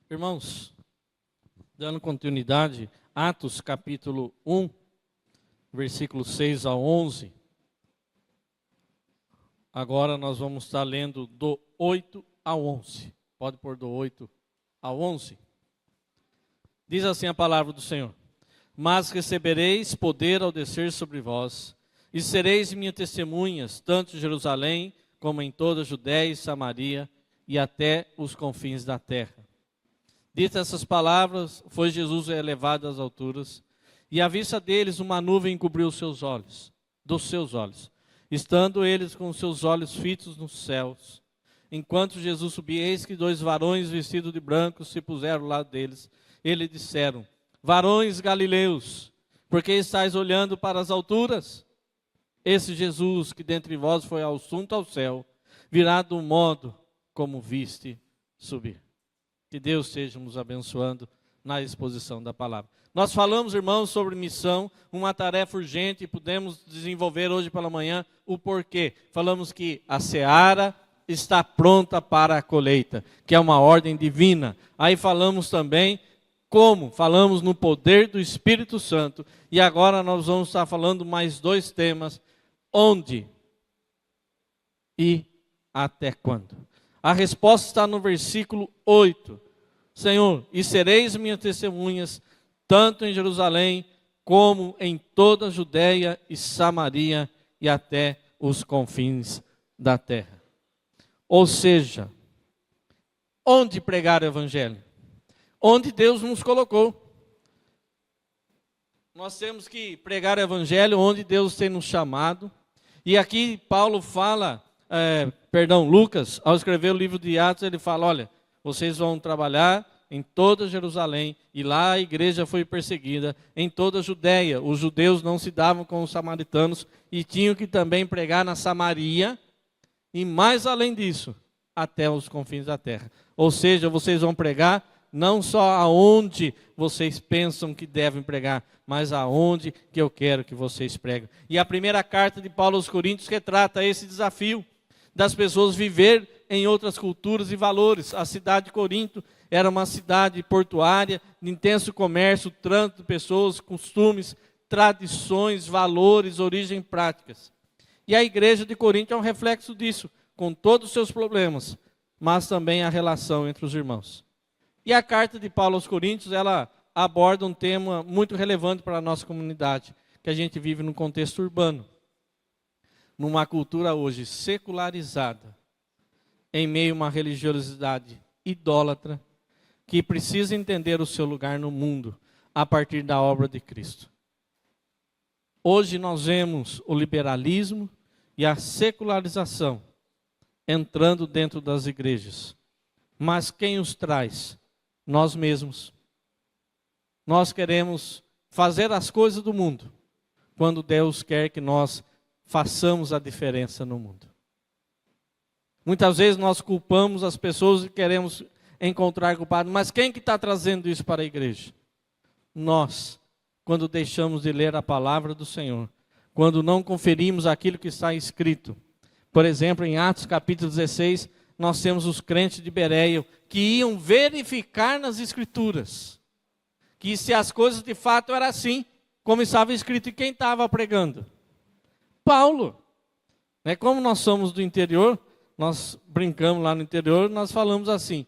Irmãos, dando continuidade, Atos capítulo 1, versículos 6 a 11. Agora nós vamos estar lendo do 8 ao 11. Pode pôr do 8 ao 11. Diz assim a palavra do Senhor: Mas recebereis poder ao descer sobre vós, e sereis minhas testemunhas, tanto em Jerusalém, como em toda a Judéia e Samaria, e até os confins da terra. Ditas essas palavras, foi Jesus elevado às alturas, e à vista deles uma nuvem encobriu os seus olhos, dos seus olhos, estando eles com os seus olhos fitos nos céus. Enquanto Jesus subia, eis que dois varões vestidos de branco se puseram ao lado deles. Eles disseram: Varões galileus, por que estáis olhando para as alturas? Esse Jesus que dentre vós foi assunto ao céu, virá do modo como viste subir. Que Deus esteja nos abençoando na exposição da palavra. Nós falamos, irmãos, sobre missão, uma tarefa urgente, e pudemos desenvolver hoje pela manhã o porquê. Falamos que a seara está pronta para a colheita, que é uma ordem divina. Aí falamos também como, falamos no poder do Espírito Santo, e agora nós vamos estar falando mais dois temas: onde e até quando. A resposta está no versículo 8. Senhor, e sereis minhas testemunhas, tanto em Jerusalém, como em toda a Judéia e Samaria, e até os confins da terra. Ou seja, onde pregar o Evangelho? Onde Deus nos colocou. Nós temos que pregar o Evangelho onde Deus tem nos chamado. E aqui Paulo fala, Lucas, ao escrever o livro de Atos, ele fala: olha, vocês vão trabalhar em toda Jerusalém, e lá a igreja foi perseguida, em toda a Judéia. Os judeus não se davam com os samaritanos e tinham que também pregar na Samaria, e mais além disso, até os confins da terra. Ou seja, vocês vão pregar não só aonde vocês pensam que devem pregar, mas aonde que eu quero que vocês preguem. E a primeira carta de Paulo aos Coríntios retrata esse desafio das pessoas viver em outras culturas e valores. A cidade de Corinto era uma cidade portuária, de intenso comércio, trânsito de pessoas, costumes, tradições, valores, origem práticas. E a igreja de Corinto é um reflexo disso, com todos os seus problemas, mas também a relação entre os irmãos. E a carta de Paulo aos Coríntios, ela aborda um tema muito relevante para a nossa comunidade, que a gente vive num contexto urbano, numa cultura hoje secularizada, em meio a uma religiosidade idólatra, que precisa entender o seu lugar no mundo, a partir da obra de Cristo. Hoje nós vemos o liberalismo e a secularização entrando dentro das igrejas. Mas quem os traz? Nós mesmos. Nós queremos fazer as coisas do mundo, quando Deus quer que nós façamos a diferença no mundo. Muitas vezes nós culpamos as pessoas e queremos encontrar culpado, mas quem que está trazendo isso para a igreja? Nós, quando deixamos de ler a palavra do Senhor, quando não conferimos aquilo que está escrito. Por exemplo, em Atos capítulo 16, nós temos os crentes de Bereia que iam verificar nas escrituras, que se as coisas de fato eram assim, como estava escrito. E quem estava pregando? Paulo. Como nós somos do interior, nós brincamos lá no interior, nós falamos assim: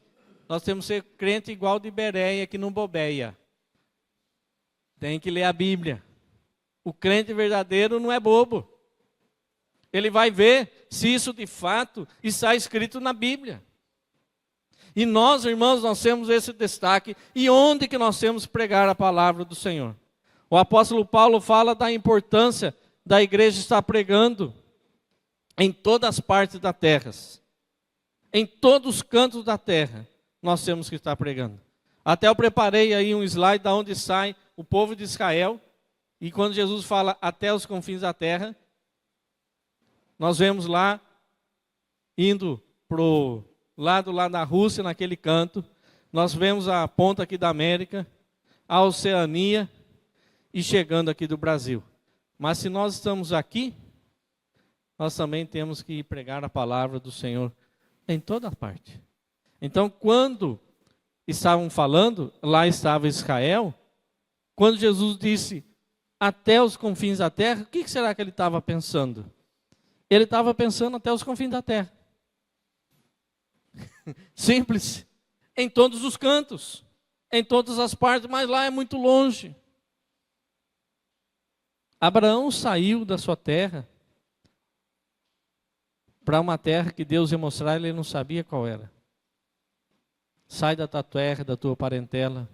nós temos que ser crente igual de Bereia, que não bobeia. Tem que ler a Bíblia. O crente verdadeiro não é bobo. Ele vai ver se isso de fato está escrito na Bíblia. E nós, irmãos, nós temos esse destaque. E onde que nós temos que pregar a palavra do Senhor? O apóstolo Paulo fala da importância da igreja estar pregando em todas as partes da terra. Em todos os cantos da terra, nós temos que estar pregando. Até eu preparei aí um slide da onde sai o povo de Israel. E quando Jesus fala até os confins da terra, nós vemos lá, indo para o lado lá da Rússia, naquele canto, nós vemos a ponta aqui da América, a Oceania e chegando aqui do Brasil. Mas se nós estamos aqui, nós também temos que pregar a palavra do Senhor em toda parte. Então, quando estavam falando, lá estava Israel, quando Jesus disse até os confins da terra, o que será que ele estava pensando? Ele estava pensando até os confins da terra. Simples. Em todos os cantos, em todas as partes, mas lá é muito longe. Abraão saiu da sua terra para uma terra que Deus ia mostrar, ele não sabia qual era. Sai da tua terra, da tua parentela,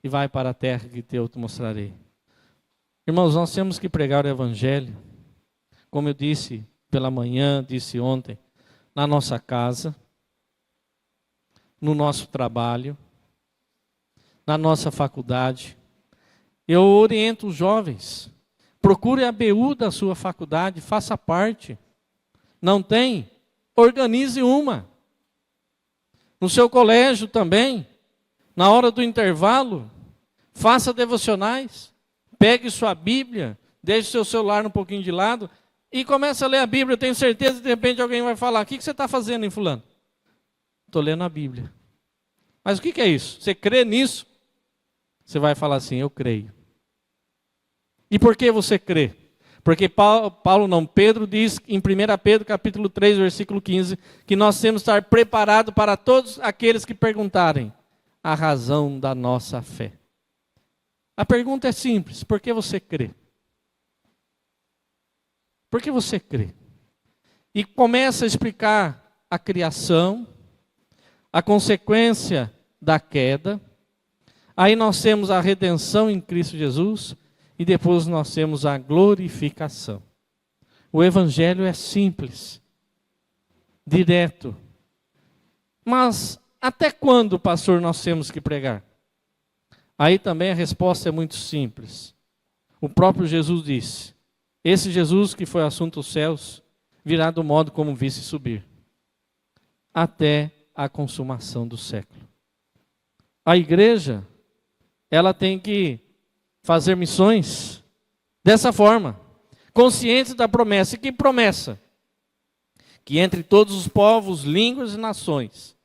e vai para a terra que eu te mostrarei. Irmãos, nós temos que pregar o Evangelho, como eu disse pela manhã, disse ontem, na nossa casa, no nosso trabalho, na nossa faculdade. Eu oriento os jovens, procure a BU da sua faculdade, faça parte. Não tem? Organize uma. No seu colégio também, na hora do intervalo, faça devocionais, pegue sua Bíblia, deixe seu celular um pouquinho de lado e comece a ler a Bíblia. Eu tenho certeza que de repente alguém vai falar, o que você está fazendo, hein, fulano? Estou lendo a Bíblia. Mas o que é isso? Você crê nisso? Você vai falar assim, eu creio. E por que você crê? Porque Pedro diz em 1 Pedro capítulo 3, versículo 15, que nós temos que estar preparados para todos aqueles que perguntarem a razão da nossa fé. A pergunta é simples, por que você crê? Por que você crê? E começa a explicar a criação, a consequência da queda, aí nós temos a redenção em Cristo Jesus, e depois nós temos a glorificação. O Evangelho é simples, direto. Mas até quando, pastor, nós temos que pregar? Aí também a resposta é muito simples. O próprio Jesus disse, esse Jesus que foi assunto aos céus, virá do modo como visse subir, até a consumação do século. A igreja, ela tem que fazer missões dessa forma, conscientes da promessa. E que promessa? Que entre todos os povos, línguas e nações,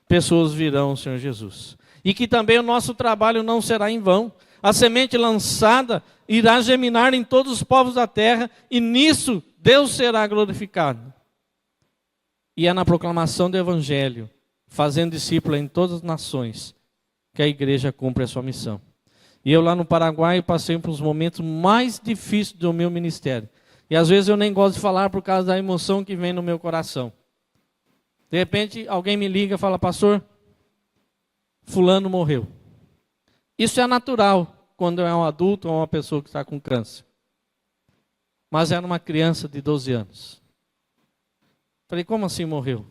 pessoas virão ao Senhor Jesus. E que também o nosso trabalho não será em vão. A semente lançada irá germinar em todos os povos da terra, e nisso Deus será glorificado. E é na proclamação do Evangelho, fazendo discípulo em todas as nações, que a igreja cumpre a sua missão. E eu lá no Paraguai passei por uns momentos mais difíceis do meu ministério. E às vezes eu nem gosto de falar por causa da emoção que vem no meu coração. De repente alguém me liga e fala, pastor, fulano morreu. Isso é natural quando é um adulto ou uma pessoa que está com câncer. Mas era uma criança de 12 anos. Falei, como assim morreu?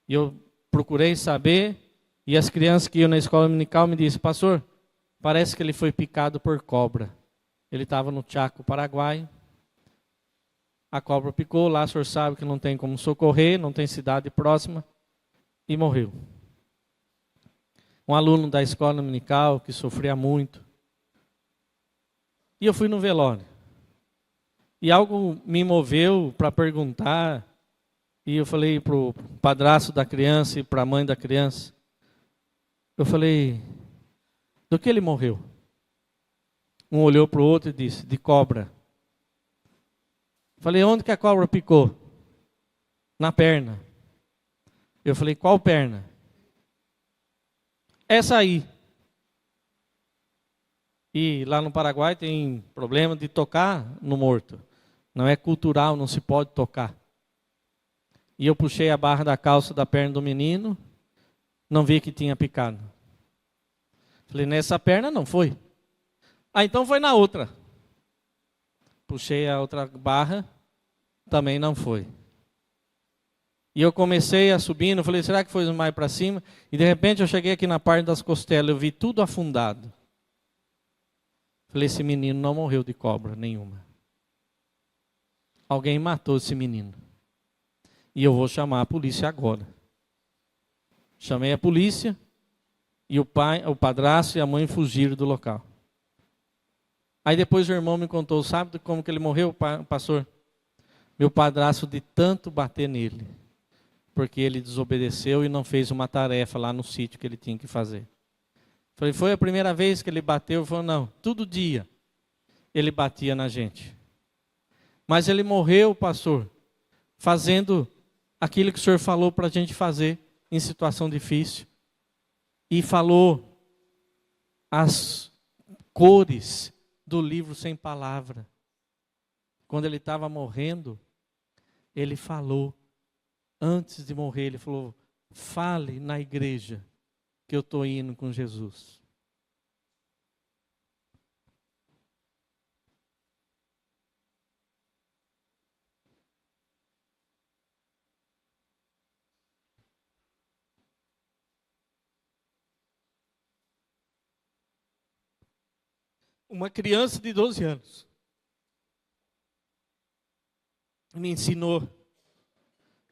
E eu procurei saber, e as crianças que iam na escola dominical me disseram, pastor, parece que ele foi picado por cobra. Ele estava no Chaco, Paraguai. A cobra picou, lá o senhor sabe que não tem como socorrer, não tem cidade próxima, e morreu. Um aluno da escola dominical que sofria muito. E eu fui no velório. E algo me moveu para perguntar, e eu falei para o padrasto da criança e para a mãe da criança, eu falei, do que ele morreu? Um olhou para o outro e disse, de cobra. Falei, onde que a cobra picou? Na perna. Eu falei, qual perna? Essa aí. E lá no Paraguai tem problema de tocar no morto. Não é cultural, não se pode tocar. E eu puxei a barra da calça da perna do menino, não vi que tinha picado. Falei, nessa perna não foi. Ah, então foi na outra. Puxei a outra barra, também não foi. E eu comecei a subindo, falei, será que foi mais para cima? E de repente eu cheguei aqui na parte das costelas, eu vi tudo afundado. Falei, esse menino não morreu de cobra nenhuma. Alguém matou esse menino. E eu vou chamar a polícia agora. Chamei a polícia, e o pai, o padrasto e a mãe fugiram do local. Aí depois o irmão me contou, sabe como que ele morreu, pastor? Meu padrasto de tanto bater nele, porque ele desobedeceu e não fez uma tarefa lá no sítio que ele tinha que fazer. Foi a primeira vez que ele bateu. Ele falou, não, todo dia ele batia na gente. Mas ele morreu, pastor, fazendo aquilo que o senhor falou para a gente fazer em situação difícil. E falou as cores do livro sem palavra. Quando ele estava morrendo, ele falou, antes de morrer, ele falou, fale na igreja que eu estou indo com Jesus. Uma criança de 12 anos me ensinou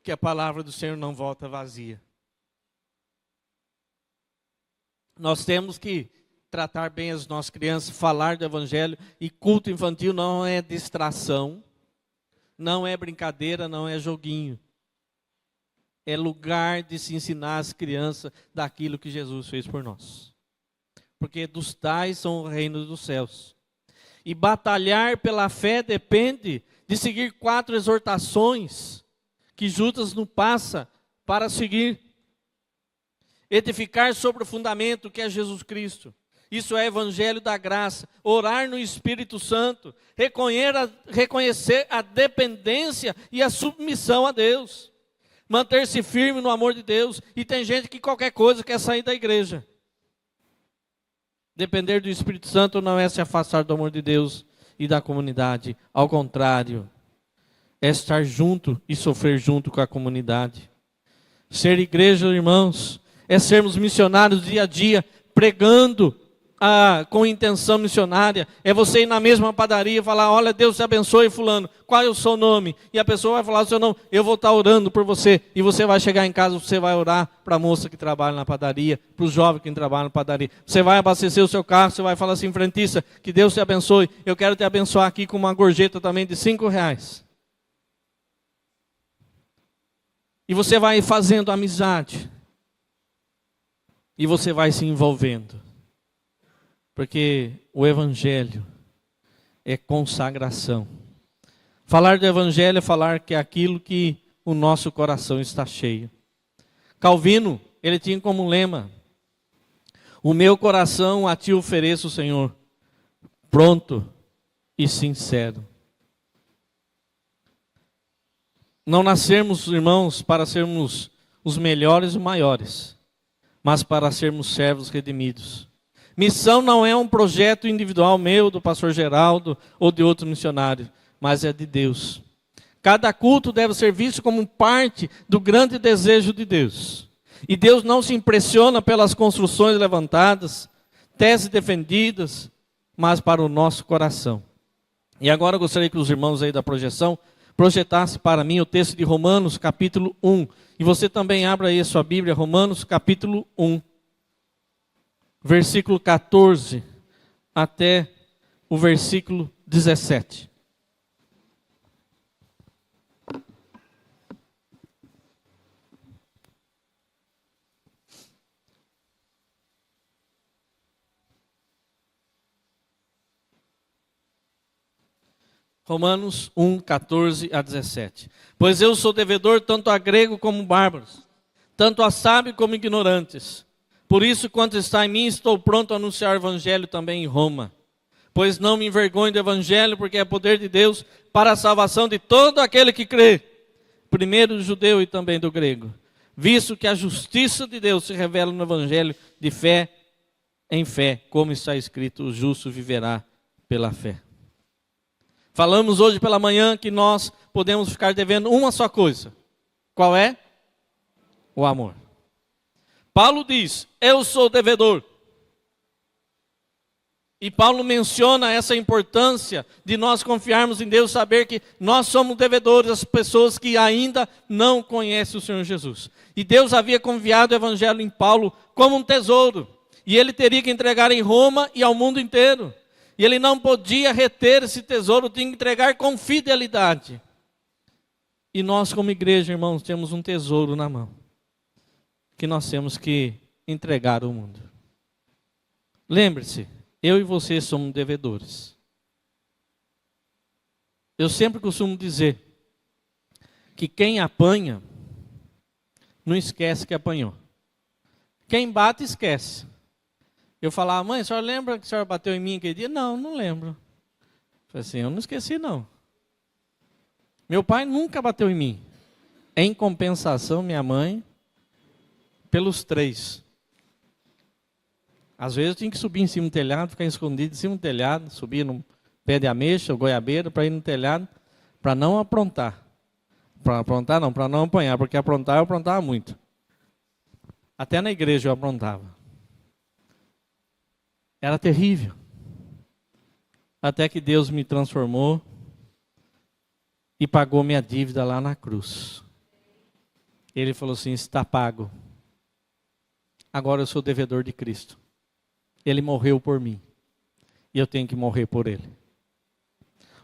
que a palavra do Senhor não volta vazia. Nós temos que tratar bem as nossas crianças, falar do Evangelho, e culto infantil não é distração, não é brincadeira, não é joguinho. É lugar de se ensinar as crianças daquilo que Jesus fez por nós. Porque dos tais são o reino dos céus. E batalhar pela fé depende de seguir 4 exortações que Judas nos passa para seguir. Edificar sobre o fundamento que é Jesus Cristo. Isso é evangelho da graça. Orar no Espírito Santo. Reconhecer a dependência e a submissão a Deus. Manter-se firme no amor de Deus. E tem gente que qualquer coisa quer sair da igreja. Depender do Espírito Santo não é se afastar do amor de Deus e da comunidade. Ao contrário, é estar junto e sofrer junto com a comunidade. Ser igreja, irmãos, é sermos missionários dia a dia, pregando com intenção missionária. É você ir na mesma padaria e falar, olha, Deus te abençoe fulano, qual é o seu nome? E a pessoa vai falar o seu nome, eu vou estar orando por você. E você vai chegar em casa, você vai orar para a moça que trabalha na padaria, para o jovem que trabalha na padaria. Você vai abastecer o seu carro, você vai falar assim, frentista, que Deus te abençoe. Eu quero te abençoar aqui com uma gorjeta também de R$5. E você vai fazendo amizade. E você vai se envolvendo. Porque o Evangelho é consagração. Falar do Evangelho é falar que é aquilo que o nosso coração está cheio. Calvino, ele tinha como lema, o meu coração a ti ofereço, Senhor, pronto e sincero. Não nascermos, irmãos, para sermos os melhores e maiores, mas para sermos servos redimidos. Missão não é um projeto individual meu, do pastor Geraldo ou de outro missionário, mas é de Deus. Cada culto deve ser visto como parte do grande desejo de Deus. E Deus não se impressiona pelas construções levantadas, teses defendidas, mas para o nosso coração. E agora eu gostaria que os irmãos aí da projeção projetassem para mim o texto de Romanos capítulo 1. E você também abra aí a sua Bíblia, Romanos capítulo 1. Versículo 14 até o versículo 17. Romanos 1, 14 a 17. Pois eu sou devedor tanto a grego como bárbaros, tanto a sábios como ignorantes. Por isso, quanto está em mim, estou pronto a anunciar o Evangelho também em Roma. Pois não me envergonho do Evangelho, porque é poder de Deus para a salvação de todo aquele que crê. Primeiro do judeu e também do grego. Visto que a justiça de Deus se revela no Evangelho de fé em fé. Como está escrito, o justo viverá pela fé. Falamos hoje pela manhã que nós podemos ficar devendo uma só coisa. Qual é? O amor. Paulo diz, eu sou devedor. E Paulo menciona essa importância de nós confiarmos em Deus, saber que nós somos devedores às pessoas que ainda não conhecem o Senhor Jesus. E Deus havia confiado o Evangelho em Paulo como um tesouro. E ele teria que entregar em Roma e ao mundo inteiro. E ele não podia reter esse tesouro, tinha que entregar com fidelidade. E nós, como igreja, irmãos, temos um tesouro na mão, que nós temos que entregar ao mundo. Lembre-se, eu e você somos devedores. Eu sempre costumo dizer que quem apanha, não esquece que apanhou. Quem bate, esquece. Eu falava, mãe, a senhora lembra que a senhora bateu em mim aquele dia? Não, não lembro. Eu falei assim, eu não esqueci não. Meu pai nunca bateu em mim. Em compensação, minha mãe, pelos 3. Às vezes eu tinha que subir em cima do telhado, ficar escondido em cima do telhado, subir no pé de ameixa, ou goiabeira, para ir no telhado, para não aprontar. Para aprontar não, para não apanhar, porque aprontar eu aprontava muito. Até na igreja eu aprontava. Era terrível. Até que Deus me transformou e pagou minha dívida lá na cruz. Ele falou assim, está pago. Agora eu sou devedor de Cristo. Ele morreu por mim. E eu tenho que morrer por ele.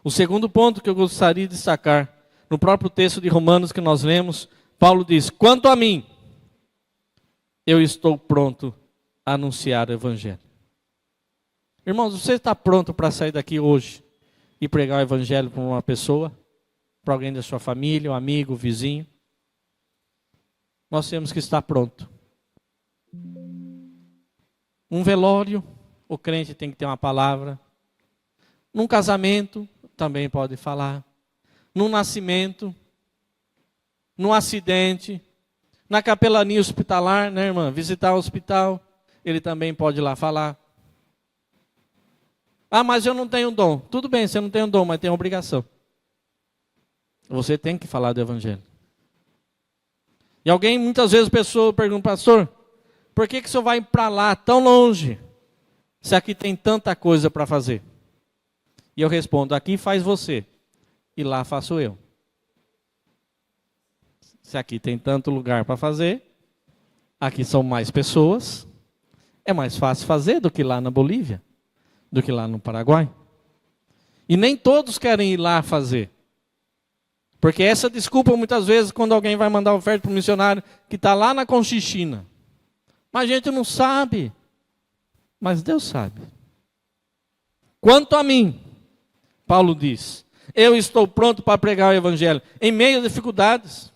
O segundo ponto que eu gostaria de destacar, no próprio texto de Romanos que nós lemos, Paulo diz, quanto a mim, eu estou pronto a anunciar o evangelho. Irmãos, você está pronto para sair daqui hoje e pregar o evangelho para uma pessoa? Para alguém da sua família, um amigo, um vizinho? Nós temos que estar pronto. Um velório, o crente tem que ter uma palavra. Num casamento, também pode falar. Num nascimento, num acidente, na capelania hospitalar, né, irmã? Visitar o hospital, ele também pode ir lá falar. Ah, mas eu não tenho dom. Tudo bem, você não tem um dom, mas tem obrigação. Você tem que falar do evangelho. E alguém, muitas vezes, a pessoa pergunta, pastor, por que o senhor vai para lá, tão longe, se aqui tem tanta coisa para fazer? E eu respondo, aqui faz você, e lá faço eu. Se aqui tem tanto lugar para fazer, aqui são mais pessoas, é mais fácil fazer do que lá na Bolívia, do que lá no Paraguai. E nem todos querem ir lá fazer. Porque essa desculpa muitas vezes quando alguém vai mandar oferta para um missionário que está lá na Conchichina. Mas a gente não sabe. Mas Deus sabe. Quanto a mim, Paulo diz, eu estou pronto para pregar o evangelho em meio a dificuldades.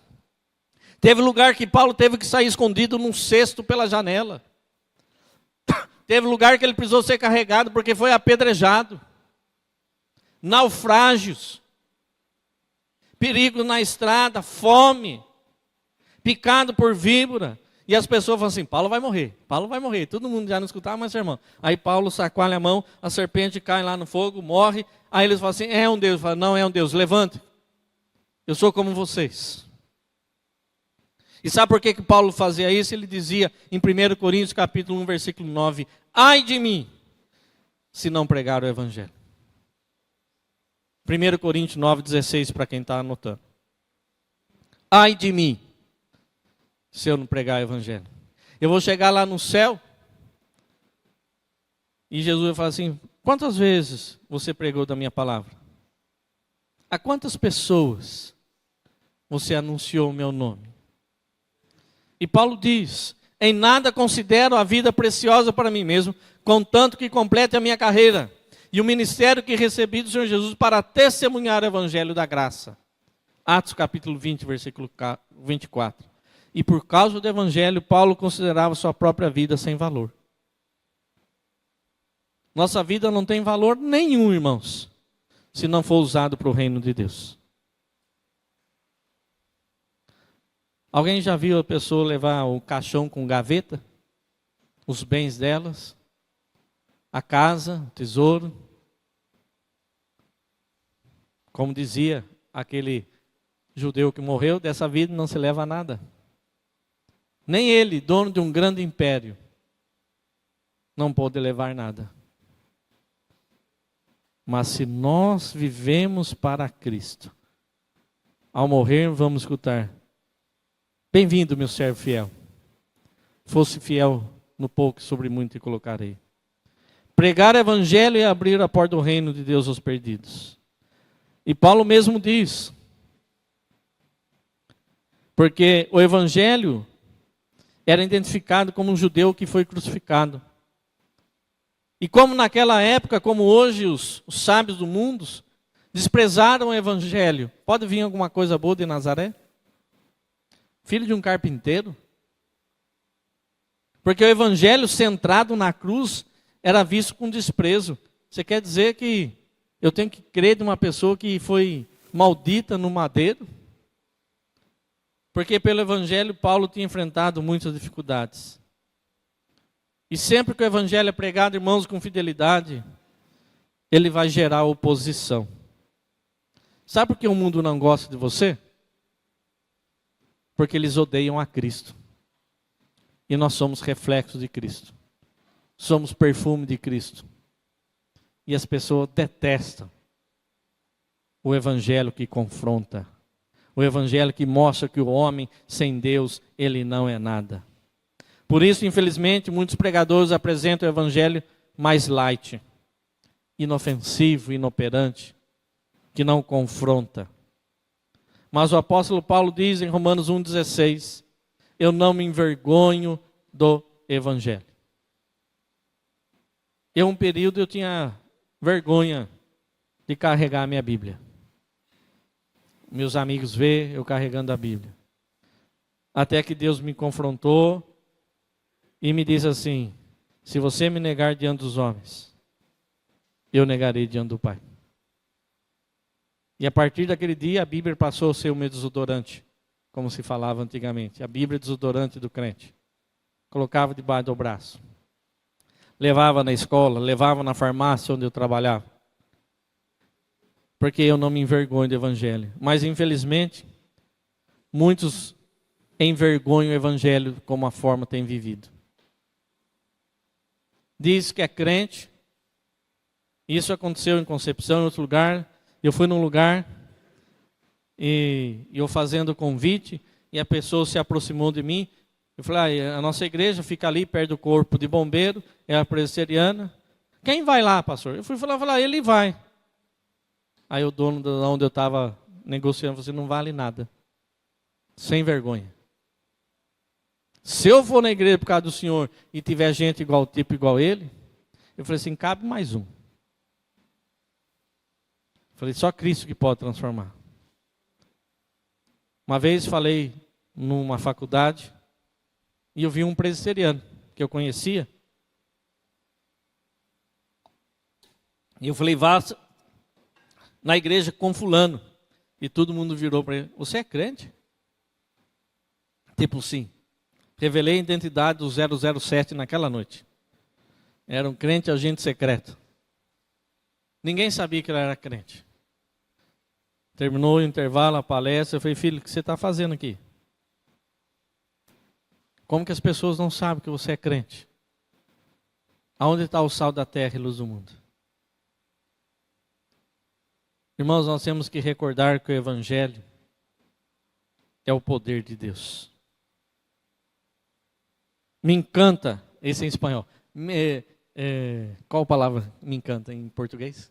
Teve lugar que Paulo teve que sair escondido num cesto pela janela. Teve lugar que ele precisou ser carregado porque foi apedrejado. Naufrágios. Perigo na estrada, fome, picado por víbora. E as pessoas falam assim, Paulo vai morrer, Paulo vai morrer. Todo mundo já não escutava, mas irmão. Aí Paulo sacoalha a mão, a serpente cai lá no fogo, morre. Aí eles falam assim, é um Deus. Fala, não é um Deus, levante. Eu sou como vocês. E sabe por que Paulo fazia isso? Ele dizia em 1 Coríntios capítulo 1, versículo 9, ai de mim, se não pregar o evangelho. 1 Coríntios 9, 16, para quem está anotando. Ai de mim, se eu não pregar o evangelho. Eu vou chegar lá no céu, e Jesus vai falar assim, quantas vezes você pregou da minha palavra? A quantas pessoas você anunciou o meu nome? E Paulo diz, em nada considero a vida preciosa para mim mesmo, contanto que complete a minha carreira. E o ministério que recebi do Senhor Jesus para testemunhar o evangelho da graça. Atos capítulo 20, versículo 24. E por causa do evangelho, Paulo considerava sua própria vida sem valor. Nossa vida não tem valor nenhum, irmãos, se não for usado para o reino de Deus. Alguém já viu a pessoa levar o caixão com gaveta? Os bens delas? A casa, o tesouro. Como dizia aquele judeu que morreu, dessa vida não se leva nada. Nem ele, dono de um grande império, não pôde levar nada. Mas se nós vivemos para Cristo, ao morrer vamos escutar, bem-vindo meu servo fiel, fosse fiel no pouco, sobre muito te colocarei. Pregar o evangelho e abrir a porta do reino de Deus aos perdidos. E Paulo mesmo diz, Porque o evangelho era identificado como um judeu que foi crucificado. E como naquela época, como hoje, os sábios do mundo desprezaram o evangelho. Pode vir alguma coisa boa de Nazaré? Filho de um carpinteiro? Porque o evangelho centrado na cruz era visto com desprezo. Você quer dizer que eu tenho que crer de uma pessoa que foi maldita no madeiro? Porque pelo evangelho Paulo tinha enfrentado muitas dificuldades. E sempre que o evangelho é pregado, irmãos, com fidelidade, ele vai gerar oposição. Sabe por que o mundo não gosta de você? Porque eles odeiam a Cristo. E nós somos reflexos de Cristo. Somos perfume de Cristo. E as pessoas detestam o evangelho que confronta. O evangelho que mostra que o homem sem Deus, ele não é nada. Por isso, infelizmente, muitos pregadores apresentam o evangelho mais light, inofensivo, inoperante, que não confronta. Mas o apóstolo Paulo diz em Romanos 1,16, eu não me envergonho do evangelho. Um período eu tinha vergonha de carregar a minha Bíblia. Meus amigos vê eu carregando a Bíblia. Até que Deus me confrontou e me disse assim, se você me negar diante dos homens, eu negarei diante do Pai. E a partir daquele dia a Bíblia passou a ser o meu desodorante, como se falava antigamente. A Bíblia é desodorante do crente. Colocava debaixo do braço. Levava na escola, levava na farmácia onde eu trabalhava. Porque eu não me envergonho do evangelho. Mas infelizmente, muitos envergonham o evangelho como a forma tem vivido. Diz que é crente. Isso aconteceu em Concepção, em outro lugar. Eu fui num lugar e eu fazendo o convite e a pessoa se aproximou de mim. Eu falei, a nossa igreja fica ali perto do corpo de bombeiro, é a presbiteriana. Quem vai lá, pastor? Eu fui falar, ele vai. Aí o dono de onde eu estava negociando, falou assim, não vale nada. Sem vergonha. Se eu for na igreja por causa do senhor e tiver gente igual ele, eu falei assim, cabe mais um. Falei, só Cristo que pode transformar. Uma vez falei numa faculdade e eu vi um presbiteriano que eu conhecia. E eu falei, vá na igreja com fulano. E todo mundo virou para ele, você é crente? Tipo sim. Revelei a identidade do 007 naquela noite. Era um crente agente secreto. Ninguém sabia que ele era crente. Terminou o intervalo, a palestra, eu falei, filho, o que você está fazendo aqui? Como que as pessoas não sabem que você é crente? Aonde está o sal da terra e luz do mundo? Irmãos, nós temos que recordar que o evangelho é o poder de Deus. Me encanta, esse é em espanhol. Qual palavra me encanta em português?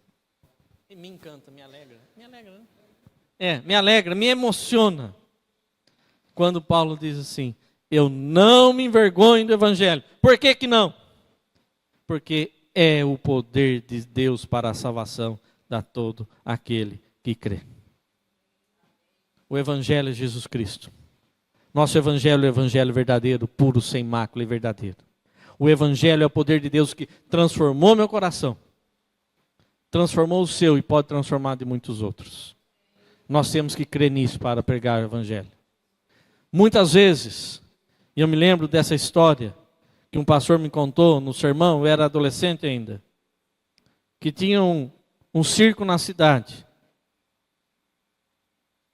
Me encanta, me alegra. Me alegra, né? Me alegra, me emociona. Quando Paulo diz assim, eu não me envergonho do evangelho. Por que que não? Porque é o poder de Deus para a salvação de todo aquele que crê. O evangelho é Jesus Cristo. Nosso evangelho é o evangelho verdadeiro, puro, sem mácula e verdadeiro. O evangelho é o poder de Deus que transformou meu coração. Transformou o seu e pode transformar de muitos outros. Nós temos que crer nisso para pregar o evangelho. Muitas vezes, e eu me lembro dessa história que um pastor me contou no sermão, eu era adolescente ainda, que tinha um circo na cidade.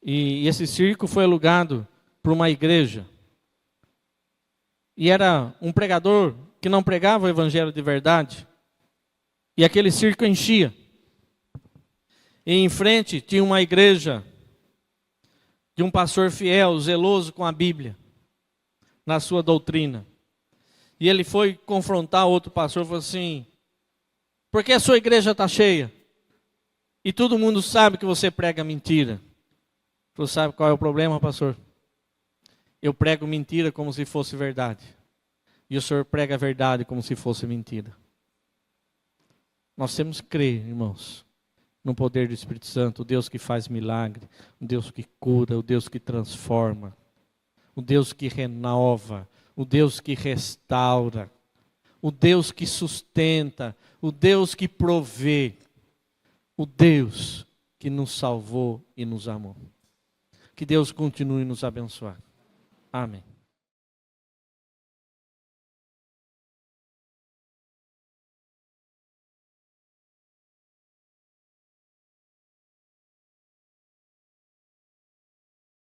E esse circo foi alugado para uma igreja. E era um pregador que não pregava o evangelho de verdade. E aquele circo enchia. E em frente tinha uma igreja de um pastor fiel, zeloso com a Bíblia, na sua doutrina. E ele foi confrontar outro pastor e falou assim, por que a sua igreja está cheia? E todo mundo sabe que você prega mentira. Você sabe qual é o problema, pastor? Eu prego mentira como se fosse verdade. E o Senhor prega a verdade como se fosse mentira. Nós temos que crer, irmãos, no poder do Espírito Santo, o Deus que faz milagre, o Deus que cura, o Deus que transforma, o Deus que renova, o Deus que restaura, o Deus que sustenta, o Deus que provê, o Deus que nos salvou e nos amou. Que Deus continue nos abençoar. Amém.